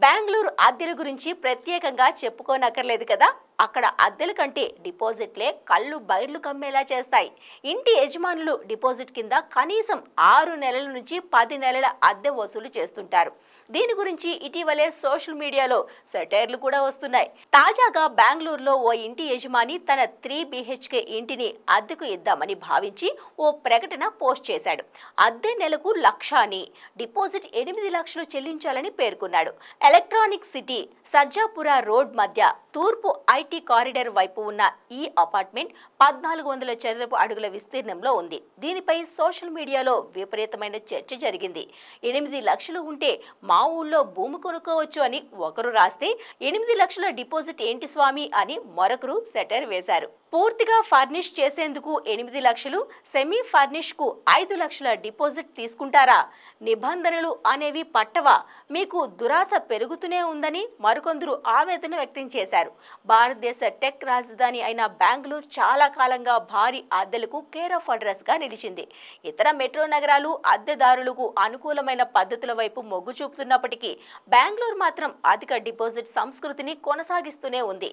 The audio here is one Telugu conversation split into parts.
బెంగళూరు అద్దెల గురించి ప్రత్యేకంగా చెప్పుకోనక్కర్లేదు కదా. అక్కడ అద్దెల కంటే డిపాజిట్లే కళ్ళు బైర్లు కమ్మేలా చేస్తాయి. ఇంటి యజమానులు డిపాజిట్ కింద కనీసం 6 నెలల నుంచి 10 నెలల అద్దె వసూలు చేస్తుంటారు. దీని గురించి ఇటీవలే సోషల్ మీడియాలో సెటైర్లు కూడా వస్తున్నాయి. తాజాగా బెంగళూరులో ఓ ఇంటి యజమాని తన 3 BHK ఇంటిని అద్దెకు ఇద్దామని భావించి ఓ ప్రకటన పోస్ట్ చేశాడు. అద్దె నెలకు 1,00,000 అని, డిపాజిట్ 8 లక్షలు చెల్లించాలని పేర్కొన్నాడు. ఎలక్ట్రానిక్ సిటీ సర్జాపుర రోడ్ మధ్య తూర్పు ఐటీ కారిడార్ వైపు ఉన్న ఈ అపార్ట్మెంట్ 1400 చదరపు అడుగుల విస్తీర్ణంలో ఉంది. దీనిపై సోషల్ మీడియాలో విపరీతమైన చర్చ జరిగింది. 8 లక్షలు ఉంటే మా ఊళ్ళో భూమి కొనుక్కోవచ్చు అని ఒకరు రాస్తే, 8 లక్షల డిపాజిట్ ఏంటి స్వామి అని మరొకరు సెటైర్ వేశారు. పూర్తిగా ఫర్నిష్ చేసేందుకు 8 లక్షలు, సెమీ ఫర్నిష్ కు 5 లక్షల డిపాజిట్ తీసుకుంటారా? నిబంధనలు అనేవి పట్టవా? మీకు దురాశ పెరుగుతూనే ఉందని మరికొందరు ఆవేదన వ్యక్తం చేశారు. భారతదేశ టెక్ రాజధాని అయిన బెంగళూరు చాలా కాలంగా భారీ అద్దెలకు కేర్ ఆఫ్ అడ్రస్ గా నిలిచింది. ఇతర మెట్రో నగరాలు అద్దెదారులకు అనుకూలమైన పద్ధతుల వైపు మొగ్గు చూపుతున్నప్పటికీ బెంగళూరు మాత్రం అధిక డిపాజిట్ సంస్కృతిని కొనసాగిస్తూనే ఉంది.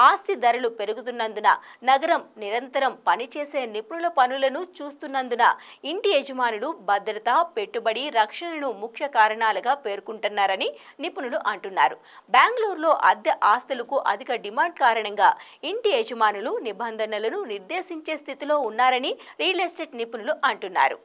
ఆస్తి ధరలు పెరుగుతున్నందున, నగరం నిరంతరం పనిచేసే నిపుణుల పనులను చూస్తున్నందున ఇంటి యజమానులు భద్రత, పెట్టుబడి, రక్షణను ముఖ్య కారణాలుగా పేర్కొంటున్నారని నిపుణులు అంటున్నారు. బెంగళూరులో అద్దె ఆస్తులకు అధిక డిమాండ్ కారణంగా ఇంటి యజమానులు నిబంధనలను నిర్దేశించే స్థితిలో ఉన్నారని రియల్ ఎస్టేట్ నిపుణులు అంటున్నారు.